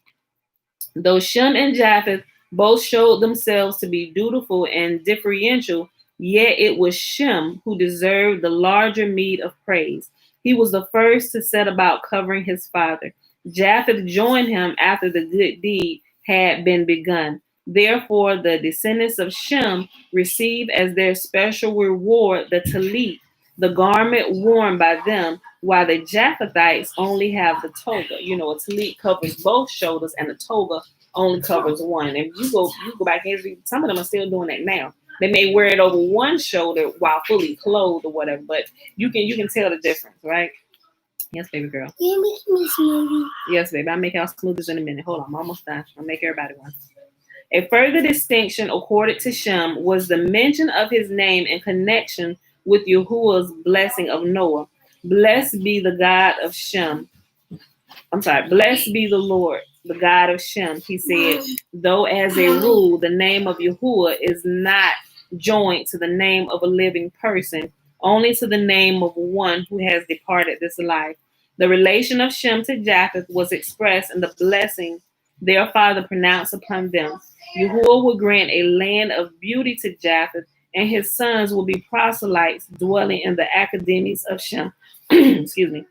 Though Shem and Japheth both showed themselves to be dutiful and differential, yet it was Shem who deserved the larger meed of praise. He was the first to set about covering his father. Japheth joined him after the good deed had been begun. Therefore, the descendants of Shem receive as their special reward the talit, the garment worn by them, while the Japhethites only have the toga. You know, a talit covers both shoulders, and the toga only covers one. And if you go back and read, some of them are still doing that now. They may wear it over one shoulder while fully clothed or whatever, but you can tell the difference, right? Yes, baby girl. Can you make me a smoothie? Yes, baby. I'll make y'all smoothies in a minute. Hold on, I'm almost done. I'll make everybody one. A further distinction accorded to Shem was the mention of his name in connection with Yahuwah's blessing of Noah. Blessed be the God of Shem. Blessed be the Lord, the God of Shem. He said, though as a rule, the name of Yahuwah is not joined to the name of a living person, only to the name of one who has departed this life. The relation of Shem to Japheth was expressed in the blessing their father pronounced upon them. Yahuwah will grant a land of beauty to Japheth, and his sons will be proselytes dwelling in the academies of Shem. Excuse me.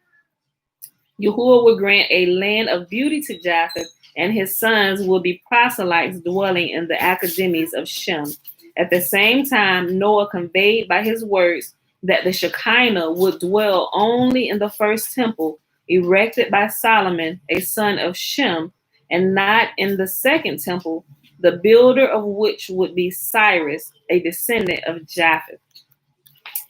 Yahuwah will grant a land of beauty to Japheth, and his sons will be proselytes dwelling in the academies of Shem. At the same time, Noah conveyed by his words that the Shekinah would dwell only in the first temple erected by Solomon, a son of Shem, and not in the second temple, the builder of which would be Cyrus, a descendant of Japheth.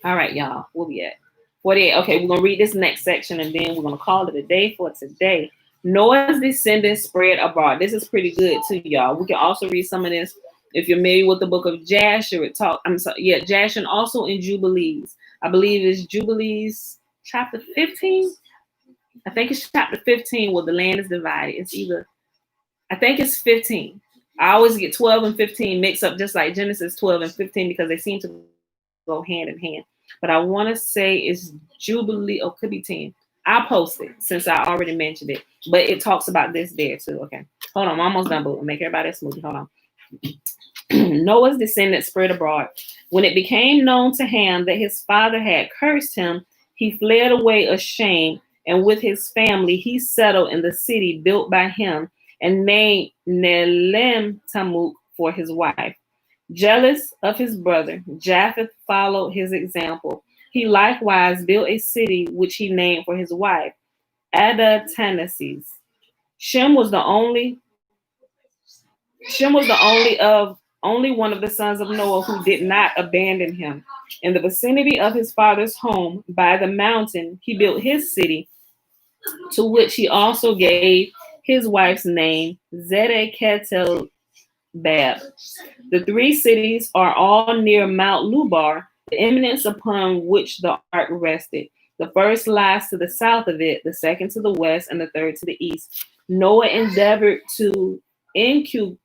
All right, y'all, where we at? 48. Okay, we're going to read this next section, and then we're going to call it a day for today. Noah's descendants spread abroad. This is pretty good, too, y'all. We can also read some of this if you're familiar with the book of Jasher. Jasher, and also in Jubilees. I believe it's Jubilees chapter 15. I think it's chapter 15 where the land is divided. I think it's 15. I always get 12 and 15 mixed up, just like Genesis 12 and 15, because they seem to go hand in hand. But I want to say it's Jubilee, or could be 10. I'll post it since I already mentioned it. But it talks about this there too. Okay. Hold on. I'm almost done, but make everybody a smoothie. Hold on. Noah's descendants spread abroad. When it became known to Ham that his father had cursed him, he fled away ashamed, and with his family he settled in the city built by him and named Nelem Tamuk for his wife. Jealous of his brother, Japheth followed his example. He likewise built a city which he named for his wife, Adatanneses. Shem was the only Shem was the only one of the sons of Noah who did not abandon him. In the vicinity of his father's home by the mountain, he built his city, to which he also gave his wife's name, Zedeketel Bab. The three cities are all near Mount Lubar, the eminence upon which the ark rested. The first lies to the south of it, the second to the west, and the third to the east. Noah endeavored to inculcate.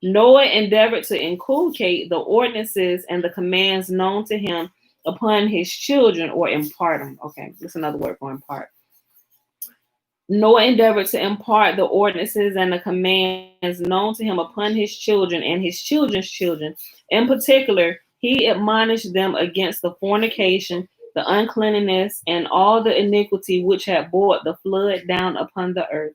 Noah endeavored to inculcate the ordinances and the commands known to him upon his children, or impart them. Okay, that's another word for impart. Noah endeavored to impart the ordinances and the commands known to him upon his children and his children's children. In particular, he admonished them against the fornication, the uncleanness, and all the iniquity which had brought the flood down upon the earth.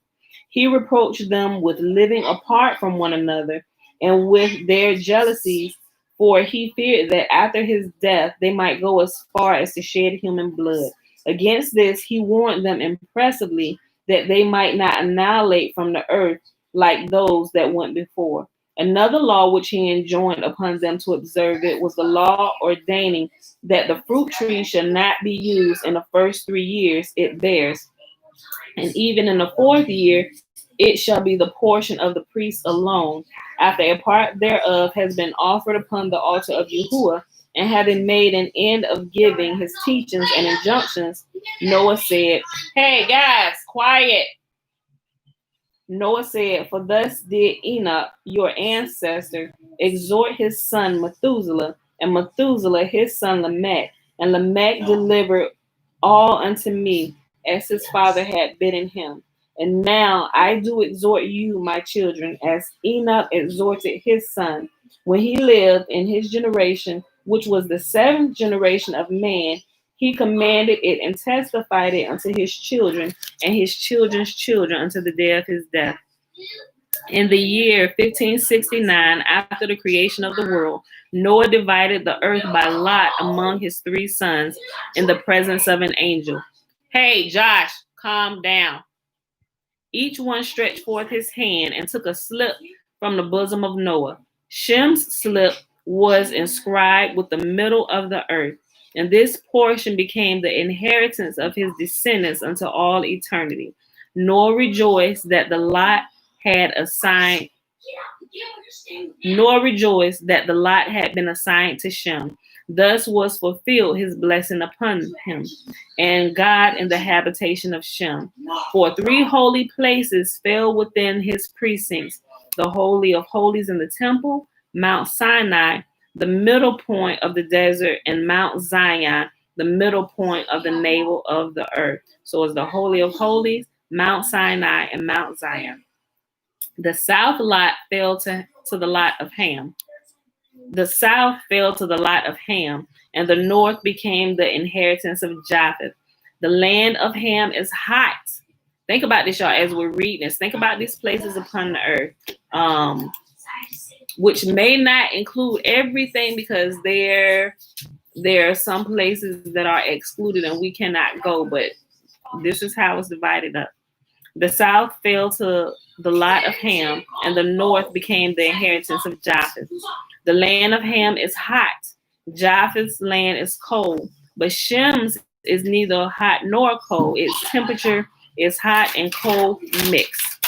He reproached them with living apart from one another and with their jealousies, for he feared that after his death they might go as far as to shed human blood. Against this, he warned them impressively that they might not annihilate from the earth like those that went before. Another law which he enjoined upon them to observe it was the law ordaining that the fruit tree shall not be used in the first 3 years it bears, and even in the fourth year it shall be the portion of the priest alone, after a part thereof has been offered upon the altar of Yahuwah. And having made an end of giving his teachings and injunctions, Noah said, "Hey guys, quiet." Noah said, "For thus did Enoch, your ancestor, exhort his son Methuselah, and Methuselah his son Lamech. And Lamech delivered all unto me, as his father had bidden him. And now I do exhort you, my children, as Enoch exhorted his son, when he lived in his generation, which was the 7th generation of man. He commanded it and testified it unto his children and his children's children unto the day of his death. In the year 1569, after the creation of the world, Noah divided the earth by lot among his 3 sons in the presence of an angel." Hey, Josh, calm down. Each one stretched forth his hand and took a slip from the bosom of Noah. Shem's slip was inscribed with the middle of the earth, and this portion became the inheritance of his descendants unto all eternity. Nor rejoiced that the lot had assigned, nor rejoiced that the lot had been assigned to Shem. Thus was fulfilled his blessing upon him, and God in the habitation of Shem. For 3 holy places fell within his precincts: the Holy of Holies in the temple, Mount Sinai, the middle point of the desert, and Mount Zion, the middle point of the navel of the earth. So it's the Holy of Holies, Mount Sinai, and Mount Zion. The south lot fell to the lot of Ham. The south fell to the lot of Ham, and the north became the inheritance of Japheth. The land of Ham is hot. Think about this, y'all, as we're reading this. Think about these places upon the earth, which may not include everything, because there are some places that are excluded and we cannot go, but this is how it's divided up. The south fell to the lot of Ham, and the north became the inheritance of Japheth. The land of Ham is hot. Japheth's land is cold, but Shem's is neither hot nor cold. Its temperature is hot and cold mixed.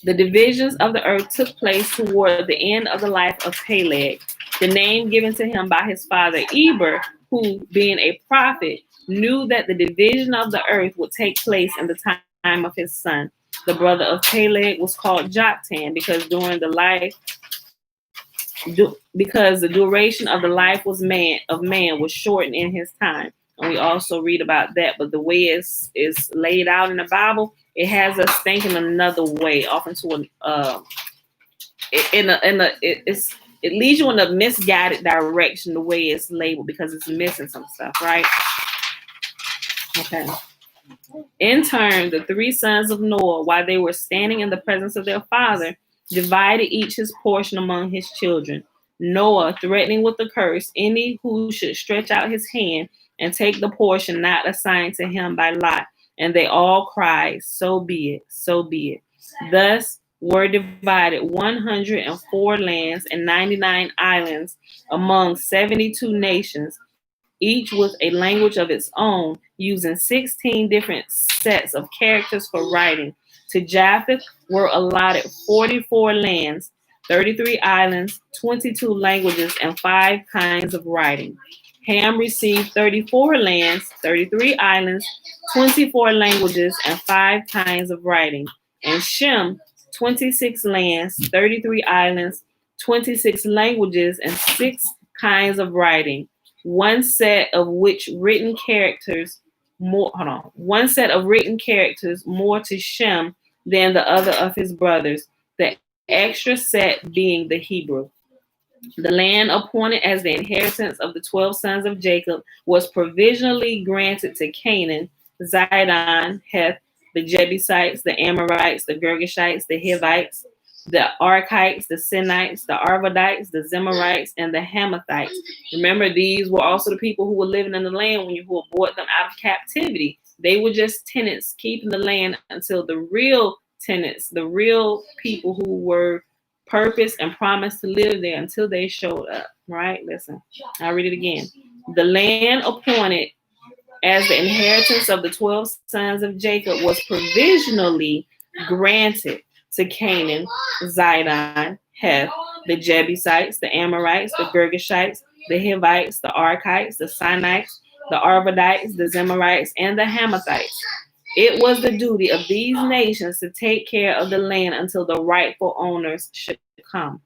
The divisions of the earth took place toward the end of the life of Peleg, the name given to him by his father Eber, who, being a prophet, knew that the division of the earth would take place in the time of his son. The brother of Peleg was called Joktan, because the duration of the life of man was shortened in his time. And we also read about that, but the way it's laid out in the Bible, it has us thinking another way, often to it leads you in a misguided direction the way it's labeled, because it's missing some stuff, right? Okay. In turn, the three sons of Noah, while they were standing in the presence of their father, divided each his portion among his children. Noah threatening with the curse any who should stretch out his hand and take the portion not assigned to him by lot. And they all cried, "So be it, so be it." Thus were divided 104 lands and 99 islands among 72 nations, each with a language of its own, using 16 different sets of characters for writing. To Japheth were allotted 44 lands, 33 islands, 22 languages, and 5 kinds of writing. Ham received 34 lands, 33 islands, 24 languages, and 5 kinds of writing. And Shem, 26 lands, 33 islands, 26 languages, and 6 kinds of writing. One set of which written characters more hold on. One set of written characters more to Shem than the other of his brothers, the extra set being the Hebrew. The land appointed as the inheritance of the 12 sons of Jacob was provisionally granted to Canaan, Zidon, Heth, the Jebusites, the Amorites, the Girgashites, the Hivites, the Arkites, the Sinites, the Arvadites, the Zemarites, and the Hamathites. Remember, these were also the people who were living in the land when you brought them out of captivity. They were just tenants keeping the land until the real tenants, the real people who were purposed and promised to live there until they showed up. Right? Listen, I'll read it again. The land appointed as the inheritance of the 12 sons of Jacob was provisionally granted to Canaan, Zidon, Heth, the Jebusites, the Amorites, the Girgashites, the Hivites, the Arkites, the Sinites, the Arvadites, the Zemarites, and the Hamathites. It was the duty of these nations to take care of the land until the rightful owners should come.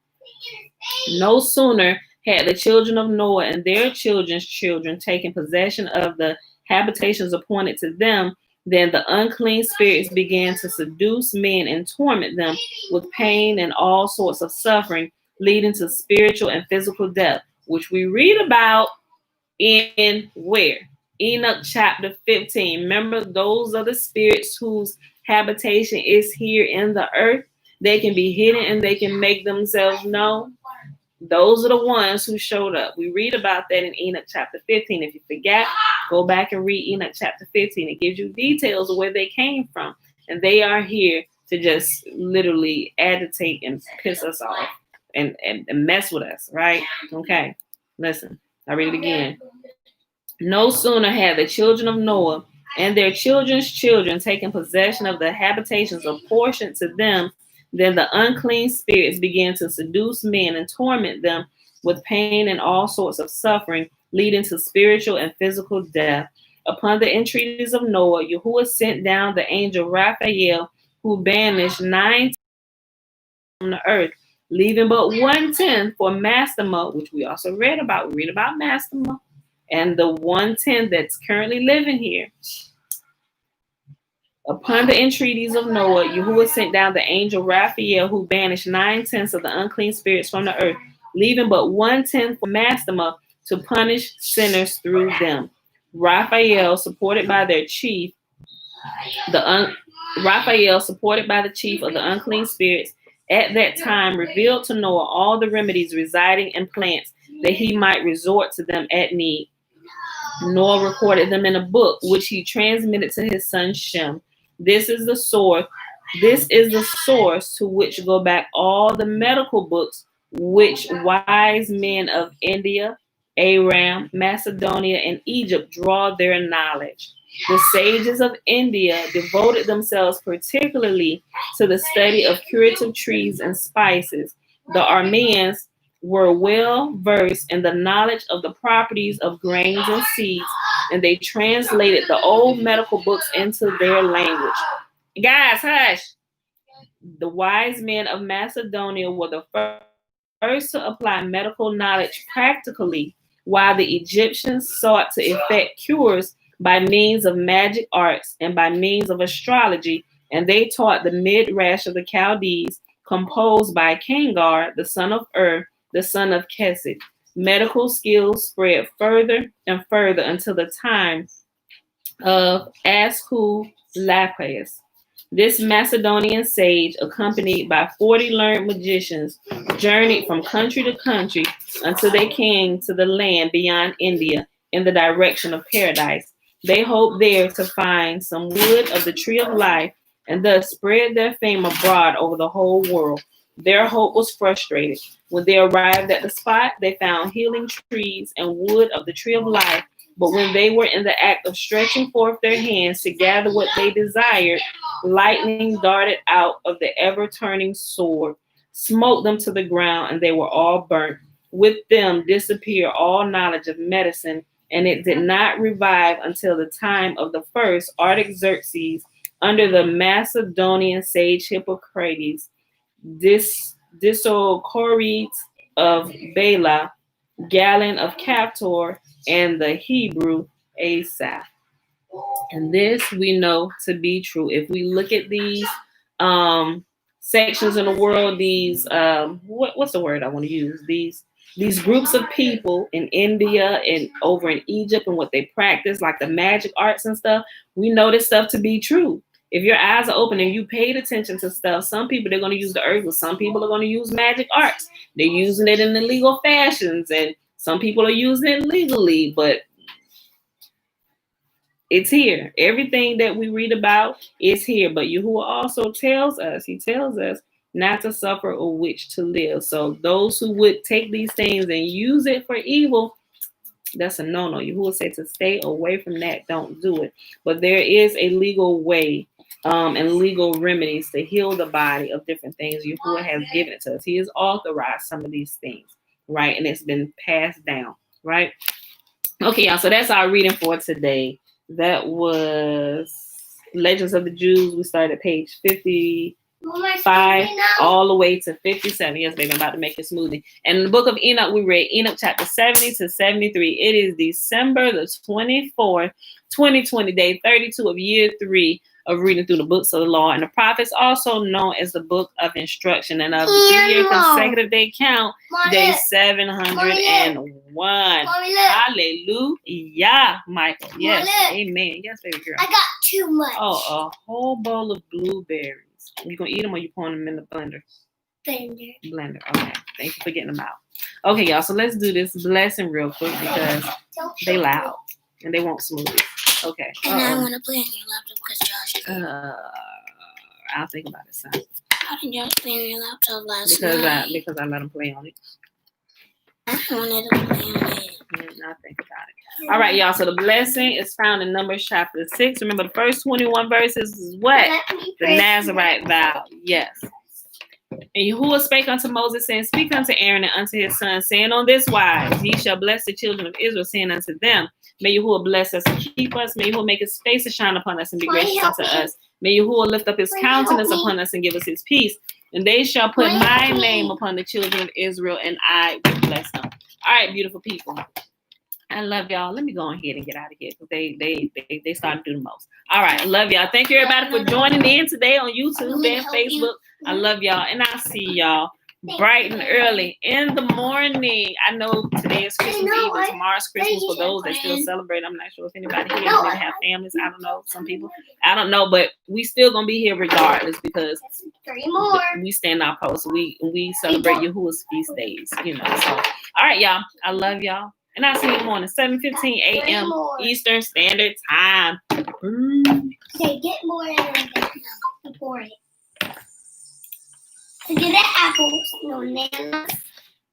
No sooner had the children of Noah and their children's children taken possession of the habitations appointed to them, then the unclean spirits began to seduce men and torment them with pain and all sorts of suffering, leading to spiritual and physical death, which we read about in where? Enoch chapter 15. Remember, those are the spirits whose habitation is here in the earth. They can be hidden and they can make themselves known. Those are the ones who showed up. We read about that in Enoch chapter 15. If you forgot, go back and read Enoch chapter 15. It gives you details of where they came from. And they are here to just literally agitate and piss us off and mess with us, right? Okay, listen, I read it again. No sooner had the children of Noah and their children's children taken possession of the habitations apportioned to them, then the unclean spirits began to seduce men and torment them with pain and all sorts of suffering, leading to spiritual and physical death. Upon the entreaties of Noah, Yahuwah sent down the angel Raphael, who banished 9 from the earth, leaving but 1/10 for Mastema, which we also read about. We read about Mastema, and the 1/10 that's currently living here. Upon the entreaties of Noah, Yahuwah sent down the angel Raphael, who banished 9/10 of the unclean spirits from the earth, leaving but 1/10 for Mastema to punish sinners through them. Raphael, supported by the chief of the unclean spirits, at that time revealed to Noah all the remedies residing in plants, that he might resort to them at need. Noah recorded them in a book, which he transmitted to his son Shem. This is the source to which go back all the medical books which wise men of India, Aram, Macedonia, and Egypt draw their knowledge. The sages of India devoted themselves particularly to the study of curative trees and spices. The Armenians were well versed in the knowledge of the properties of grains and seeds, and they translated the old medical books into their language. Guys, hush! The wise men of Macedonia were the first to apply medical knowledge practically, while the Egyptians sought to effect cures by means of magic arts and by means of astrology, and they taught the midrash of the Chaldees, composed by Kangar, the son of the son of Kesed. Medical skills spread further and further until the time of Asclepius. This Macedonian sage, accompanied by 40 learned magicians, journeyed from country to country until they came to the land beyond India in the direction of paradise. They hoped there to find some wood of the tree of life and thus spread their fame abroad over the whole world. Their hope was frustrated. When they arrived at the spot, they found healing trees and wood of the tree of life. But when they were in the act of stretching forth their hands to gather what they desired, lightning darted out of the ever turning sword, smote them to the ground, and they were all burnt. With them disappeared all knowledge of medicine, and it did not revive until the time of the first Artaxerxes under the Macedonian sage Hippocrates, Disocorides of Bela, Galen of Captor, and the Hebrew Asaph. And this we know to be true. If we look at these sections in the world, these what's the word I want to use? These groups of people in India and over in Egypt and what they practice, like the magic arts and stuff, we know this stuff to be true. If your eyes are open and you paid attention to stuff, some people they're going to use the herbs, some people are going to use magic arts. They're using it in illegal fashions, and some people are using it legally, but it's here. Everything that we read about is here. But Yahuwah also tells us, he tells us not to suffer or which to live. So those who would take these things and use it for evil, that's a no-no. Yahuwah said to stay away from that. Don't do it. But there is a legal way and legal remedies to heal the body of different things. Yahuwah has given it to us. He has authorized some of these things, right? And it's been passed down, right? Okay, y'all. So that's our reading for today. That was Legends of the Jews. We started at page 55 all the way to 57. Yes, baby, I'm about to make a smoothie. And in the book of Enoch, we read Enoch chapter 70 to 73. It is December the 24th, 2020, day 32 of year 3 of reading through the books of the law and the prophets, also known as the book of instruction. And of the year consecutive day count, day 701. Hallelujah, Michael. Yes, amen. Yes, baby girl. I got too much. Oh, a whole bowl of blueberries. You gonna eat them or you pouring them in the blender? Blender. Okay. Thank you for getting them out. Okay, y'all. So let's do this blessing real quick because they loud and they won't smooth it. Okay. And I want to play on your laptop because Josh. I'll think about it, son. How did Josh play on your laptop last night? Because I let him play on it. I wanted to play on it. I'll think about it. All right, y'all. So the blessing is found in Numbers chapter 6. Remember, the first 21 verses is what? The Nazarite vow. Yes. And Yahuwah spake unto Moses, saying, speak unto Aaron and unto his son, saying, on this wise, he shall bless the children of Israel, saying unto them, may Yahuwah bless us and keep us. May Yahuwah make his face to shine upon us and be gracious unto us. May Yahuwah lift up his countenance upon us and give us his peace. And they shall put my name upon the children of Israel, and I will bless them. All right, beautiful people. I love y'all. Let me go ahead and get out of here because they started to do the most. All right, I love y'all. Thank you, everybody, for joining in today on YouTube and Facebook. I love y'all, and I'll see y'all bright and early in the morning. I know today is Christmas Eve and tomorrow's Christmas for those that still celebrate. I'm not sure if anybody here maybe have families. I don't know. Some people. I don't know, but we still gonna be here regardless because we stand our post. We celebrate Yahuwah's feast days, you know. So, all right, y'all. I love y'all. And I'll see you in the morning, 7:15 a.m. Eastern Standard Time. Okay, get more before it. To get the apples, no nails.